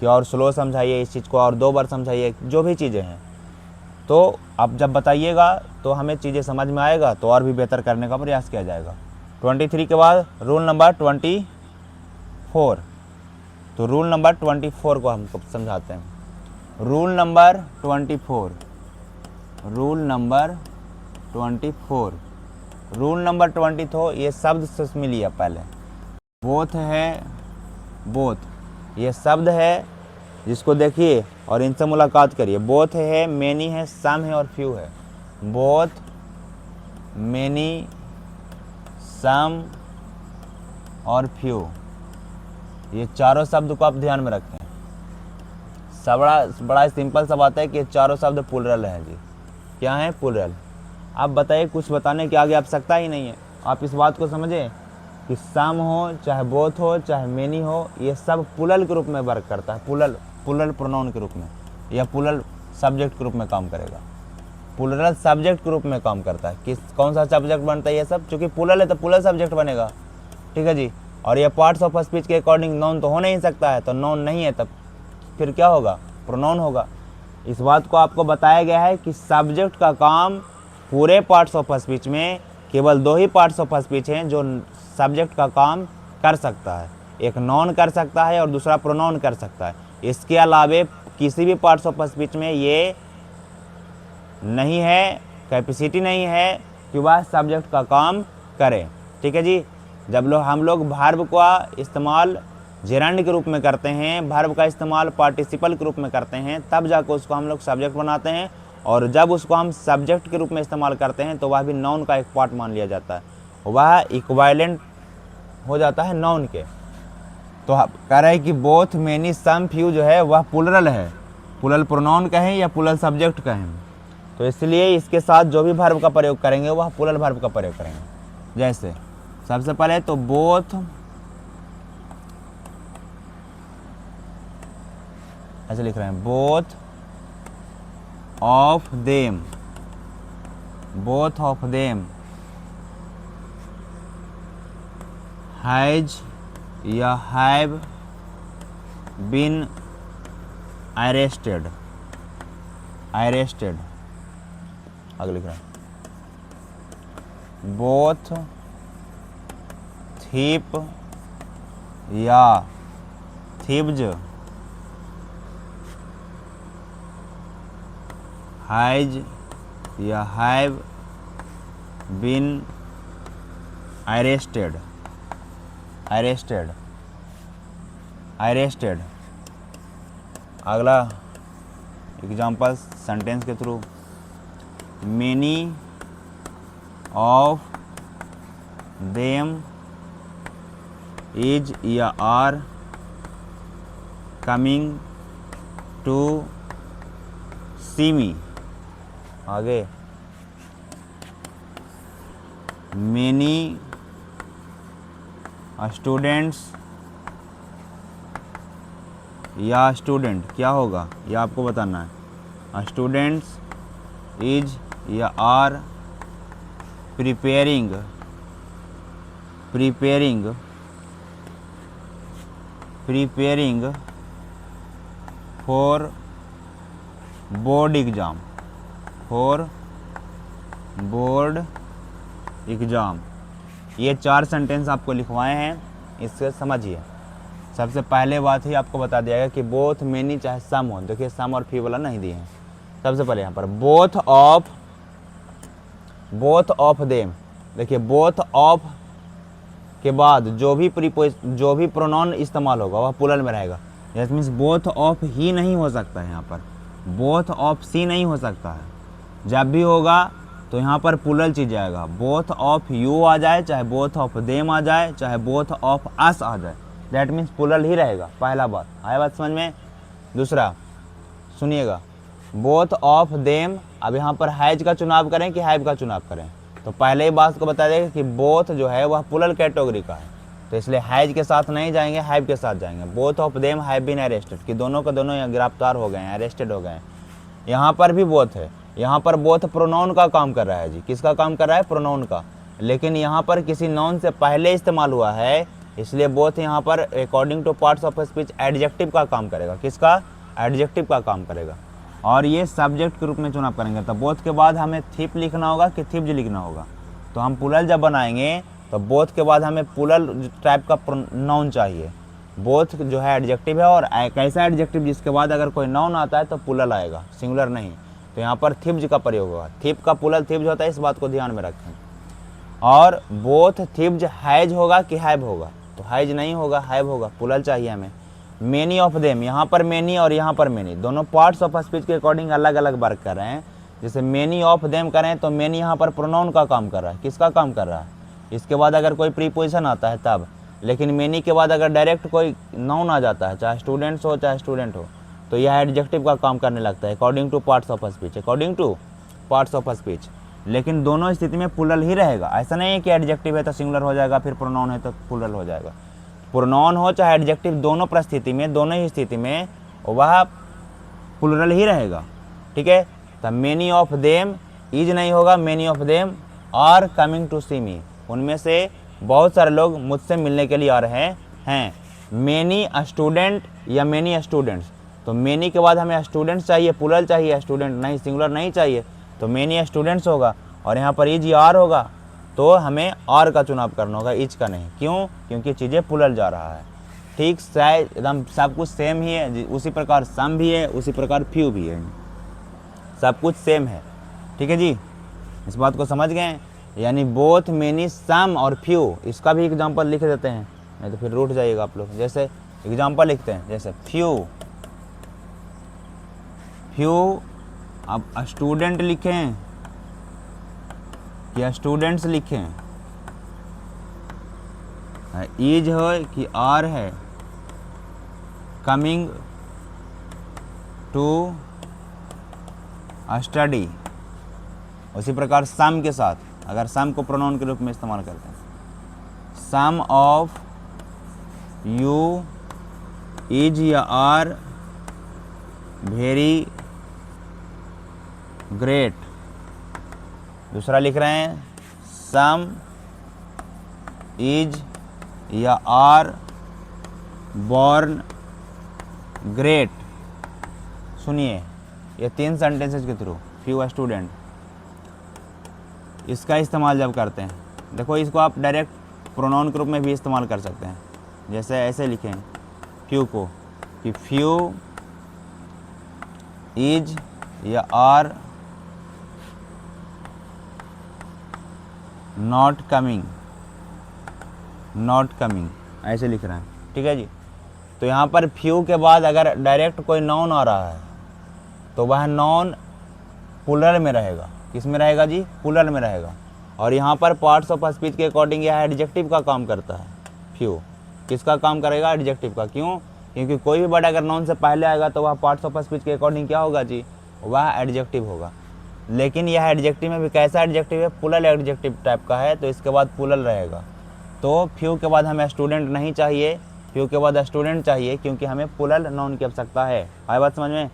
कि और स्लो समझाइए इस चीज़ को, और 2 बार समझाइए, जो भी चीज़ें हैं। तो आप जब बताइएगा तो हमें चीज़ें समझ में आएगा तो और भी बेहतर करने का प्रयास किया जाएगा। 23 के बाद रूल नंबर 24। तो रूल नंबर 24 को हम समझाते हैं। Rule number 24, rule number 24, rule number 24, ये शब्द से मिलिए पहले। बोथ है, बोथ, ये शब्द है जिसको देखिए और इनसे मुलाकात करिए। बोथ है, मैनी है, सम है और फ्यू है। बोथ, मैनी, सम और फ्यू, ये चारों शब्द को आप ध्यान में रखें। बड़ा सिंपल सा बात है कि ये चारों शब्द प्लुरल हैं जी। क्या है, प्लुरल। आप बताइए, कुछ बताने के आगे आवश्यकता ही नहीं है। आप इस बात को समझें कि सम हो, चाहे बोथ हो, चाहे मेनी हो, ये सब प्लुरल के रूप में वर्क करता है। प्लुरल प्रोनाउन के रूप में, या प्लुरल सब्जेक्ट के रूप में काम करेगा। प्लुरल सब्जेक्ट के रूप में काम करता है। कौन सा सब्जेक्ट बनता है ये सब, चूँकि प्लुरल है तो प्लुरल सब्जेक्ट बनेगा, ठीक है जी। और ये पार्ट्स ऑफ स्पीच के अकॉर्डिंग नाउन तो हो नहीं सकता है, तो नाउन नहीं है तब फिर क्या होगा, प्रोनाउन होगा। इस बात को आपको बताया गया है कि सब्जेक्ट का काम पूरे पार्ट्स ऑफ स्पीच में केवल 2 ही पार्ट्स ऑफ स्पीच हैं जो सब्जेक्ट का काम कर सकता है। एक नाउन कर सकता है और दूसरा प्रोनाउन कर सकता है। इसके अलावे किसी भी पार्ट्स ऑफ स्पीच में ये नहीं है, कैपेसिटी नहीं है कि वह सब्जेक्ट का काम करे, ठीक है जी। जब हम लोग वर्ब का इस्तेमाल जेरंड के रूप में करते हैं, वर्ब का इस्तेमाल पार्टिसिपल के रूप में करते हैं, तब जाकर उसको हम लोग सब्जेक्ट बनाते हैं। और जब उसको हम सब्जेक्ट के रूप में इस्तेमाल करते हैं तो वह भी नाउन का एक पार्ट मान लिया जाता है, वह इक्विवेलेंट हो जाता है नाउन के। तो कह रहे हैं कि बोथ मेनी सम फ्यू जो है वह प्लुरल है, प्लुरल प्रोनाउन कहें या प्लुरल सब्जेक्ट कहें, तो इसलिए इसके साथ जो भी वर्ब का प्रयोग करेंगे वह प्लुरल वर्ब का प्रयोग करेंगे। जैसे सबसे पहले तो बोथ, ऐसे लिख रहे हैं both of them, both of them has या हैव बीन अरेस्टेड, अरेस्टेड। आगे लिख रहे हैं बोथ थीप या थीव्स हैज या have been arrested, arrested, arrested. अगला एग्जाम्पल सेंटेंस के through, many of them is या are coming to see me. आगे मेनी स्टूडेंट्स या स्टूडेंट क्या होगा ये आपको बताना है। स्टूडेंट्स इज या are preparing, preparing, preparing for board exam, for board exam. ये 4 सेंटेंस आपको लिखवाए हैं, इससे समझिए। सबसे पहले बात ही आपको बता दिया गया कि बोथ मेनी चाहे सम हो, देखिए सम और फी वाला नहीं दिए हैं। सबसे पहले यहाँ पर both of, both of them, देखिए बोथ ऑफ के बाद जो भी प्रोनाउन इस्तेमाल होगा वह प्लुरल में रहेगा। दैट मीन्स बोथ ऑफ ही नहीं हो सकता है, यहाँ पर बोथ ऑफ सी नहीं हो सकता है। जब भी होगा तो यहाँ पर प्लुरल चीज आएगा, बोथ ऑफ यू आ जाए, चाहे बोथ ऑफ देम आ जाए, चाहे बोथ ऑफ अस आ जाए, दैट मीन्स प्लुरल ही रहेगा। पहला बात आया बात समझ में। दूसरा सुनिएगा, बोथ ऑफ देम, अब यहाँ पर हैज का चुनाव करें कि हैव का चुनाव करें, तो पहले ही बात को बता देगा कि बोथ जो है वह प्लुरल कैटेगरी का है, तो इसलिए हैज के साथ नहीं जाएंगे, हैव के साथ जाएंगे। Both of them have been arrested, कि दोनों के दोनों यहाँ गिरफ्तार हो गए हैं, अरेस्टेड हो गए हैं। यहाँ पर भी बोथ है, यहाँ पर बोथ प्रोनाउन का काम कर रहा है जी, किसका काम कर रहा है, प्रोनाउन का, लेकिन यहाँ पर किसी नाउन से पहले इस्तेमाल हुआ है, इसलिए बोथ यहाँ पर according two parts of speech adjective का काम करेगा। किसका, एडजेक्टिव का काम करेगा। और ये सब्जेक्ट के रूप में चुनाव करेंगे, तो बोथ के बाद हमें थिप लिखना होगा कि थिप्स लिखना होगा। तो हम प्लुरल जब बनाएंगे तो बोथ के बाद हमें प्लुरल टाइप का नाउन चाहिए। बोथ जो है एडजेक्टिव है, और एक ऐसा एडजेक्टिव जिसके बाद अगर कोई नाउन आता है तो प्लुरल आएगा, सिंगुलर नहीं। तो यहाँ पर थिप्स का प्रयोग होगा, थिप का प्लुरल थिप्स होता है, इस बात को ध्यान में रखें। और बोथ थिप्स हैज होगा कि हैव होगा, तो हैज नहीं होगा, हैव होगा, प्लुरल चाहिए हमें। मेनी ऑफ देम, यहाँ पर मेनी और यहाँ पर मेनी, दोनों पार्ट्स ऑफ स्पीच के अकॉर्डिंग अलग अलग वर्क कर रहे हैं। जैसे मेनी ऑफ देम करें तो मेनी यहाँ पर प्रोनाउन का काम कर रहा है, किसका काम कर रहा है, इसके बाद अगर कोई प्रीपोजिशन आता है तब। लेकिन मेनी के बाद अगर डायरेक्ट कोई नाउन आ जाता है, चाहे स्टूडेंट्स हो चाहे स्टूडेंट हो, तो यह एडजेक्टिव का काम करने लगता है according two parts of speech, according two parts of speech. लेकिन दोनों स्थिति में प्लुरल ही रहेगा, ऐसा नहीं है कि एडजेक्टिव है तो सिंगुलर हो जाएगा, फिर प्रोनाउन है तो प्लुरल हो जाएगा। प्रोनाउन हो चाहे एडजेक्टिव, दोनों परिस्थिति में, दोनों ही स्थिति में वह प्लुरल ही रहेगा। ठीक है, तो मेनी ऑफ देम इज नहीं होगा, many of them are coming to see me, उनमें से बहुत सारे लोग मुझसे मिलने के लिए आ रहे हैं। मेनी स्टूडेंट या मेनी स्टूडेंट्स, तो मेनी के बाद हमें स्टूडेंट्स चाहिए, प्लुरल चाहिए, स्टूडेंट नहीं, सिंगुलर नहीं चाहिए, तो मेनी स्टूडेंट्स होगा। और यहाँ पर इज या आर होगा, तो हमें आर का चुनाव करना होगा, इज का नहीं। क्यों, क्योंकि चीज़ें प्लुरल जा रहा है। ठीक, शायद एकदम सब कुछ सेम ही है, उसी प्रकार सम भी है, उसी प्रकार फ्यू भी है, सब कुछ सेम है। ठीक है जी, इस बात को समझ गए। यानी बोथ, मेनी, सम और फ्यू, इसका भी एग्जांपल लिख देते हैं, नहीं तो फिर रूठ जाइएगा आप लोग। जैसे एग्जांपल लिखते हैं, जैसे फ्यू, अब स्टूडेंट लिखें कि स्टूडेंट्स लिखें, इज है कि आर है, कमिंग टू स्टडी। उसी प्रकार सम के साथ, अगर सम को प्रोनाउन के रूप में इस्तेमाल करते हैं, सम ऑफ यू इज या आर वेरी ग्रेट। दूसरा लिख रहे हैं, सम इज या आर बॉर्न ग्रेट। सुनिए, ये 3 सेंटेंसेस के थ्रू फ्यू स्टूडेंट, इसका इस्तेमाल जब करते हैं, देखो इसको आप डायरेक्ट प्रोनाउन के रूप में भी इस्तेमाल कर सकते हैं। जैसे ऐसे लिखें फ्यू को कि फ्यू इज या आर नॉट कमिंग, ऐसे लिख रहे हैं, ठीक है जी। तो यहाँ पर फ्यू के बाद अगर डायरेक्ट कोई नाउन आ रहा है तो वह नाउन प्लूरल में रहेगा। किस में रहेगा जी? प्लूरल में रहेगा। और यहाँ पर पार्ट्स ऑफ स्पीच के अकॉर्डिंग यह एडजेक्टिव का काम करता है। फ्यू किसका काम करेगा? एडजेक्टिव का। क्यों? क्योंकि कोई भी वर्ड अगर नाउन से पहले आएगा तो वह पार्ट्स ऑफ स्पीच के अकॉर्डिंग क्या होगा जी? वह एडजेक्टिव होगा। लेकिन यह एडजेक्टिव में भी कैसा एडजेक्टिव है? प्लूरल एडजेक्टिव टाइप का है, तो इसके बाद प्लूरल रहेगा। तो फ्यू के बाद हमें स्टूडेंट नहीं चाहिए, फ्यू के बाद स्टूडेंट चाहिए, क्योंकि हमें प्लूरल नाउन की आवश्यकता है। आए बात समझ में?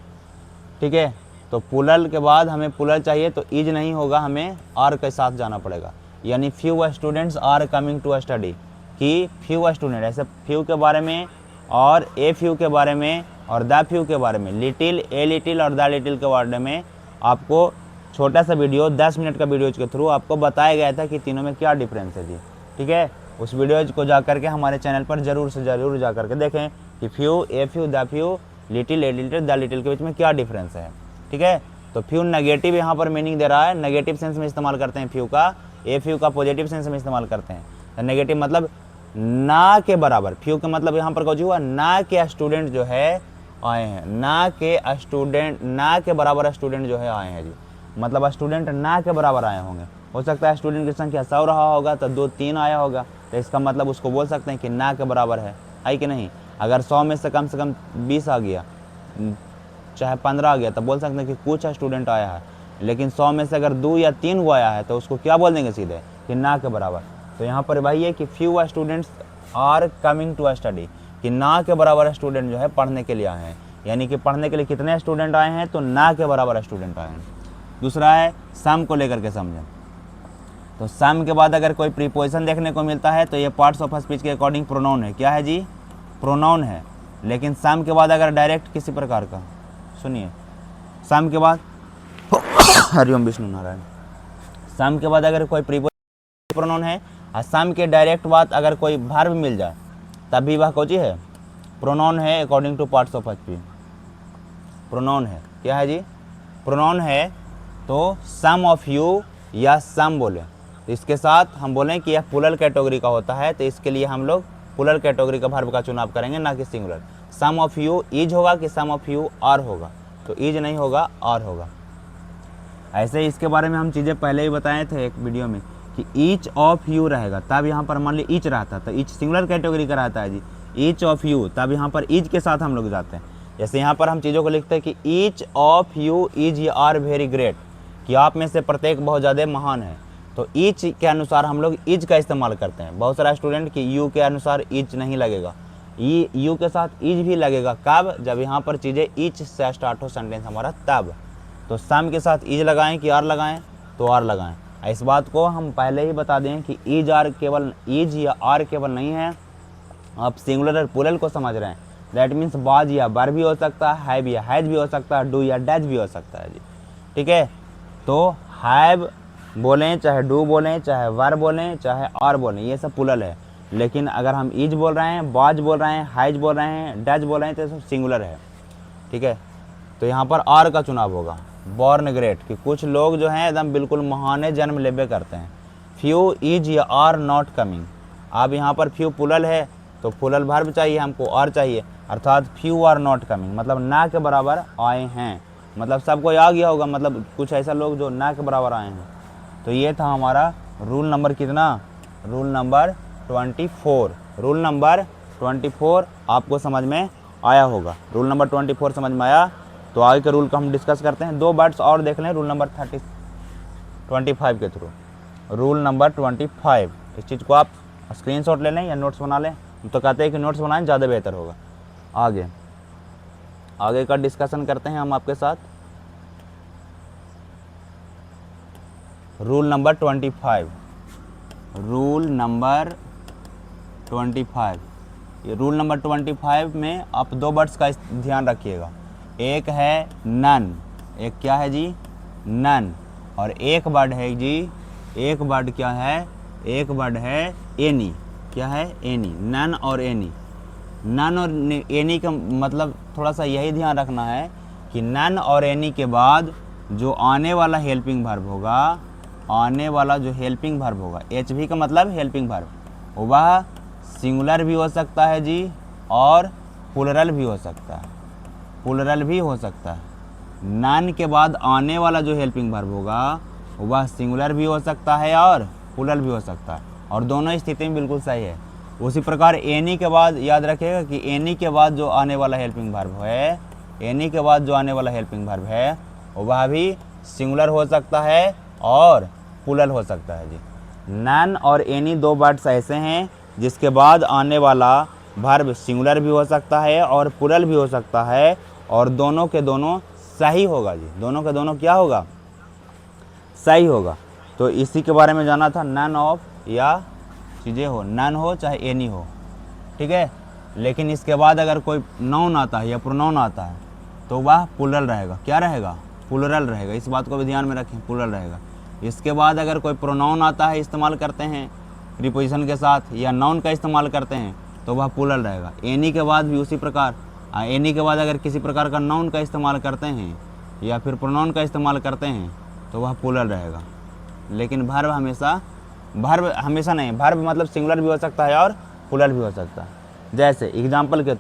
ठीक है, तो प्लूरल के बाद हमें प्लूरल चाहिए, तो इज नहीं होगा, हमें आर के साथ जाना पड़ेगा। यानी few students are coming to study, कि फ्यू स्टूडेंट, ऐसे फ्यू के बारे में और ए फ्यू के बारे में और द फ्यू के बारे में, लिटिल, ए लिटिल और द लिटिल के बारे में आपको छोटा सा वीडियो 10 मिनट का वीडियो के थ्रू आपको बताया गया था कि तीनों में क्या डिफरेंस है जी। ठीक है, उस वीडियो को जा करके हमारे चैनल पर ज़रूर से ज़रूर जा करके देखें कि few, a few, the few, little, a little, the little के बीच में क्या डिफरेंस है। ठीक है, तो फ्यू नेगेटिव यहाँ पर मीनिंग दे रहा है, नेगेटिव सेंस में इस्तेमाल करते हैं फ्यू का। ए फ्यू का पॉजिटिव सेंस में इस्तेमाल करते हैं। नेगेटिव मतलब ना के बराबर। फ्यू का मतलब यहाँ पर कुछ हुआ, ना के स्टूडेंट जो है आए हैं, ना के स्टूडेंट, ना के बराबर स्टूडेंट जो है आए हैं जी। मतलब स्टूडेंट ना के बराबर आए होंगे। हो सकता है स्टूडेंट की संख्या 100 रहा होगा तो 2-3 आया होगा, तो इसका मतलब उसको बोल सकते हैं कि ना के बराबर है कि नहीं। अगर 100 में से कम 20 आ गया, चाहे 15 आ गया, तो बोल सकते हैं कि कुछ स्टूडेंट आया है। लेकिन 100 में से अगर 2 या 3 वो आया है तो उसको क्या बोल देंगे सीधे? कि ना के बराबर। तो यहाँ पर भाई है कि few students are coming to study, कि ना के बराबर स्टूडेंट जो है पढ़ने के लिए आए हैं। यानी कि पढ़ने के लिए कितने स्टूडेंट आए हैं? तो ना के बराबर स्टूडेंट आए हैं। दूसरा है सम को लेकर के समझें। तो सम के बाद अगर कोई प्रीपोजिशन देखने को मिलता है तो ये पार्ट्स ऑफ स्पीच के अकॉर्डिंग प्रोनाउन है। क्या है जी? प्रोनाउन है। लेकिन सम के बाद अगर डायरेक्ट किसी प्रकार का, सुनिए, सम के बाद हरिओम विष्णु नारायण, सम के बाद अगर कोई प्रीपोजिशन प्रोनाउन है और सम के डायरेक्ट बाद अगर कोई वर्ब मिल जाए तब भी वह कौची है? प्रोनाउन है according two parts of speech. Pronoun है। क्या है जी? प्रोनाउन है। तो सम ऑफ यू या सम बोले तो इसके साथ हम बोलें कि यह प्लूरल कैटेगरी का होता है, तो इसके लिए हम लोग प्लूरल कैटेगरी का वर्ब का चुनाव करेंगे, ना कि singular. Some of you is होगा कि सम ऑफ यू आर होगा? तो इज नहीं होगा, आर होगा। ऐसे ही इसके बारे में हम चीज़ें पहले ही बताए थे एक वीडियो में कि ईच ऑफ यू रहेगा, तब यहाँ पर मान ली ईच रहता तो ईच सिंगुलर कैटेगरी का रहता है जी। ईच ऑफ यू, तब यहाँ पर ईज के साथ हम लोग जाते हैं। जैसे यहाँ पर हम चीज़ों को लिखते हैं कि each of you is are very great, कि आप में से प्रत्येक बहुत ज़्यादा महान है। तो ईच के अनुसार हम लोग इज का इस्तेमाल करते हैं। बहुत सारा स्टूडेंट की यू के अनुसार इज नहीं लगेगा, यू के साथ इज भी लगेगा। कब? जब यहाँ पर चीज़ें इच से स्टार्ट हो सेंटेंस हमारा, तब। तो सम के साथ इज लगाएं कि आर लगाएं? तो आर लगाएं। इस बात को हम पहले ही बता दें कि इज आर केवल, इज या आर केवल नहीं है, आप सिंगुलर और प्लूरल को समझ रहे हैं। दैट मीन्स बाज या बर भी हो सकता है, हैव या हैज भी हो सकता है, डू या डैज भी हो सकता है जी। ठीक है, तो हैव बोलें, चाहे डू बोलें, चाहे वर बोलें, चाहे आर बोलें, ये सब प्लूरल है। लेकिन अगर हम इज बोल रहे हैं, बाज बोल रहे हैं, हैज बोल रहे हैं, डैज बोल रहे हैं, तो सब सिंगुलर है। ठीक है, तो यहाँ पर आर का चुनाव होगा। बॉर्न ग्रेट, कि कुछ लोग जो हैं एकदम बिल्कुल महान जन्म लेबे करते हैं। फ्यू इज या आर नॉट कमिंग। अब यहाँ पर फ्यू प्लूरल है तो प्लूरल वर्ब चाहिए हमको, आर चाहिए, अर्थात फ्यू आर नॉट कमिंग मतलब ना के बराबर आए हैं, मतलब सबको आ गया होगा, मतलब कुछ ऐसा लोग जो ना के बराबर आए हैं। तो ये था हमारा रूल नंबर कितना, रूल नंबर 24। रूल नंबर 24 आपको समझ में आया होगा। रूल नंबर 24 समझ में आया तो आगे के रूल को हम डिस्कस करते हैं। 2 वर्ड्स और देख लें रूल नंबर 25 के थ्रू। रूल नंबर 25, इस चीज़ को आप स्क्रीनशॉट ले लें या नोट्स बना लें, तो कहते हैं कि नोट्स बनाएं ज़्यादा बेहतर होगा। आगे का डिस्कशन करते हैं हम आपके साथ। Rule number 25, rule number 25। ये रूल नंबर 25 में आप 2 वर्ड्स का ध्यान रखिएगा। एक है नन, एक क्या है जी, नन, और एक वर्ड है जी, एक वर्ड क्या है, एक वर्ड है एनी। क्या है, एनी। नन और एनी। नन और एनी का मतलब थोड़ा सा यही ध्यान रखना है कि नन और एनी के बाद जो आने वाला हेल्पिंग वर्ब होगा, आने वाला जो हेल्पिंग वर्ब होगा, एचवी का मतलब हेल्पिंग वर्ब, वह सिंगुलर भी हो सकता है जी और प्लूरल भी हो सकता है, प्लूरल भी हो सकता है। नन के बाद आने वाला जो हेल्पिंग वर्ब होगा वह सिंगुलर भी हो सकता है और प्लूरल भी हो सकता है, और दोनों स्थिति में बिल्कुल सही है। उसी प्रकार एनी के बाद याद रखिएगा कि एनी के बाद जो आने वाला हेल्पिंग वर्ब है, एनी के बाद जो आने वाला हेल्पिंग वर्ब है वह भी सिंगुलर हो सकता है और प्लूरल हो सकता है जी। नन और एनी 2 वर्ड्स ऐसे हैं जिसके बाद आने वाला वर्ब सिंगुलर भी हो सकता है और प्लूरल भी हो सकता है, और दोनों के दोनों सही होगा जी। दोनों के दोनों क्या होगा, सही होगा। तो इसी के बारे में जाना था। नन ऑफ या चीज़ें हो, नन हो चाहे एनी हो, ठीक है। लेकिन इसके बाद अगर कोई नाउन आता है या प्रोनाउन आता है तो वह प्लूरल रहेगा। क्या रहेगा, प्लूरल रहेगा। इस बात को भी ध्यान में रखें, प्लूरल रहेगा। इसके बाद अगर कोई प्रोनाउन आता है, इस्तेमाल करते हैं प्रीपोजिशन के साथ, या नाउन का इस्तेमाल करते हैं तो वह प्लूरल रहेगा। एनी के बाद भी उसी प्रकार, एनी के बाद अगर किसी प्रकार का नाउन का इस्तेमाल करते हैं या फिर प्रोनाउन का इस्तेमाल करते हैं तो वह प्लूरल रहेगा। लेकिन वर्ब हमेशा नहीं, वर्ब मतलब सिंगुलर भी हो सकता है और प्लूरल भी हो सकता है। जैसे एग्जाम्पल के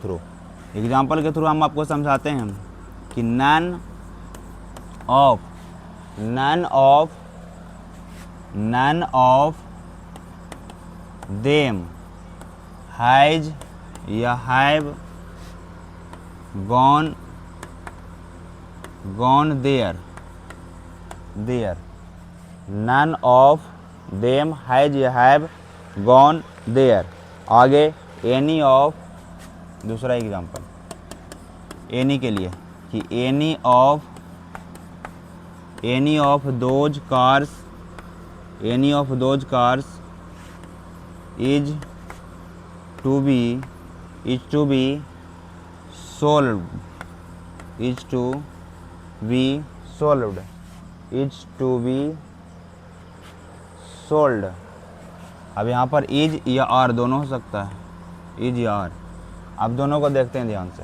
थ्रू हम आपको समझाते हैं कि नन ऑफ देम हैज या have gone there. None of them has या हैव गॉन देयर। आगे एनी ऑफ, दूसरा एग्जाम्पल एनी के लिए कि any of those cars is to be sold. अब यहाँ पर इज या आर दोनों हो सकता है, इज या आर। अब दोनों को देखते हैं ध्यान से।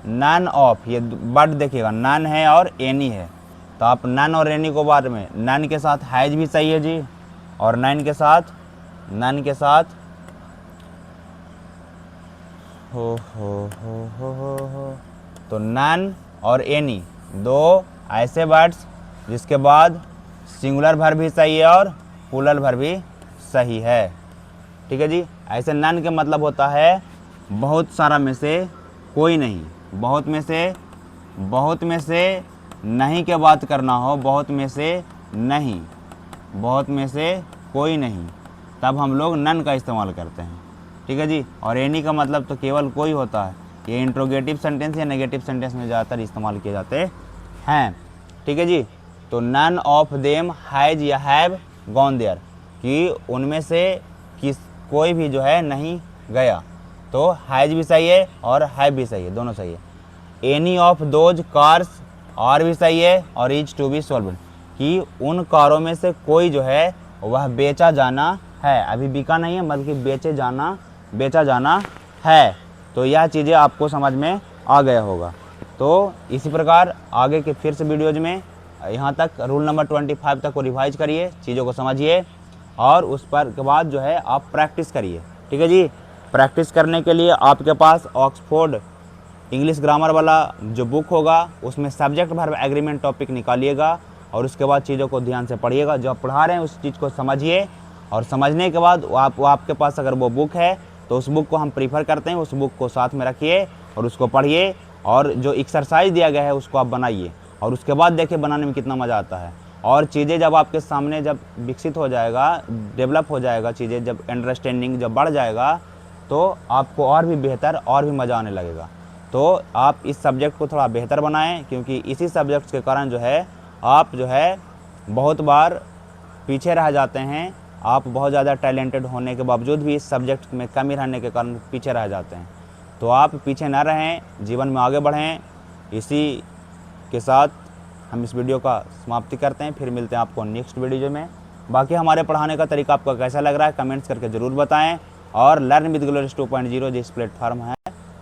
नन ऑफ, ये वर्ड देखिएगा, नन है और एनी है, तो आप नन और एनी को बाद में, नन के साथ हैज भी सही है जी, और नन के साथ हो तो नन और एनी 2 ऐसे वर्ड्स जिसके बाद सिंगुलर वर्ब भी सही है और प्लूरल वर्ब भी सही है, ठीक है जी। ऐसे नन के मतलब होता है बहुत सारा में से कोई नहीं, बहुत में से नहीं के बात करना हो, बहुत में से कोई नहीं, तब हम लोग नन का इस्तेमाल करते हैं, ठीक है जी। और एनी का मतलब तो केवल कोई होता है। ये इंट्रोगेटिव सेंटेंस या नेगेटिव सेंटेंस में ज़्यादातर इस्तेमाल किए जाते हैं, ठीक है जी। तो नन ऑफ देम हैज या हैव गॉन देयर, कि उनमें से कोई भी जो है नहीं गया, तो हैज भी सही है और हैव भी सही है, दोनों सही है। Any of those cars, are भी सही है, और इज टू बी सोल्ड, कि उन कारों में से कोई जो है वह बेचा जाना है, अभी बिका नहीं है बल्कि बेचा जाना है। तो यह चीज़ें आपको समझ में आ गया होगा। तो इसी प्रकार आगे के फिर से वीडियोज में यहाँ तक रूल नंबर 25 तक को रिवाइज करिए, चीज़ों को समझिए। और उस पर के बाद जो है आप प्रैक्टिस करिए। ठीक है जी। प्रैक्टिस करने के लिए आपके पास ऑक्सफोर्ड इंग्लिश ग्रामर वाला जो बुक होगा उसमें सब्जेक्ट वर्ब एग्रीमेंट टॉपिक निकालिएगा और उसके बाद चीज़ों को ध्यान से पढ़िएगा। जो आप पढ़ा रहे हैं उस चीज़ को समझिए और समझने के बाद आपके पास अगर वो बुक है तो उस बुक को हम प्रीफर करते हैं, उस बुक को साथ में रखिए और उसको पढ़िए और जो एक्सरसाइज दिया गया है उसको आप बनाइए और उसके बाद देखिए बनाने में कितना मज़ा आता है। और चीज़ें जब आपके सामने जब विकसित हो जाएगा, डेवलप हो जाएगा, चीज़ें जब अंडरस्टैंडिंग जब बढ़ जाएगा तो आपको और भी बेहतर और भी मज़ा आने लगेगा। तो आप इस सब्जेक्ट को थोड़ा बेहतर बनाएं, क्योंकि इसी सब्जेक्ट के कारण जो है आप जो है बहुत बार पीछे रह जाते हैं। आप बहुत ज़्यादा टैलेंटेड होने के बावजूद भी इस सब्जेक्ट में कमी रहने के कारण पीछे रह जाते हैं। तो आप पीछे ना रहें, जीवन में आगे बढ़ें। इसी के साथ हम इस वीडियो का समाप्ति करते हैं, फिर मिलते हैं आपको नेक्स्ट वीडियो में। बाकी हमारे पढ़ाने का तरीका आपको कैसा लग रहा है कमेंट्स करके ज़रूर बताएं और लर्न विद ग्लोरियस 2.0 जिस प्लेटफॉर्म है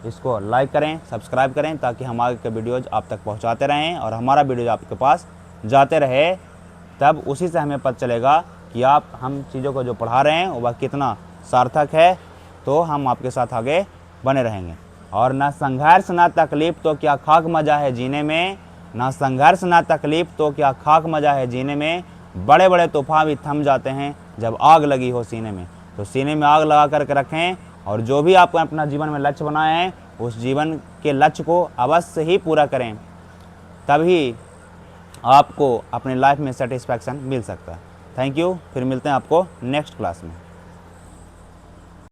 इसको लाइक करें, सब्सक्राइब करें ताकि हम आगे के वीडियोज़ आप तक पहुंचाते रहें और हमारा वीडियो आपके पास जाते रहे। तब उसी से हमें पता चलेगा कि आप हम चीज़ों को जो पढ़ा रहे हैं वह कितना सार्थक है, तो हम आपके साथ आगे बने रहेंगे। और ना संघर्ष ना तकलीफ़ तो क्या खाक मज़ा है जीने में, ना संघर्ष ना तकलीफ़ तो क्या खाक मज़ा है जीने में। बड़े बड़े तूफान भी थम जाते हैं जब आग लगी हो सीने में। तो सीने में आग लगा करके रखें और जो भी आप अपना जीवन में लक्ष्य बनाए हैं उस जीवन के लक्ष्य को अवश्य ही पूरा करें, तभी आपको अपने लाइफ में सेटिस्फैक्शन मिल सकता है। Thank you. फिर मिलते हैं आपको नेक्स्ट क्लास में।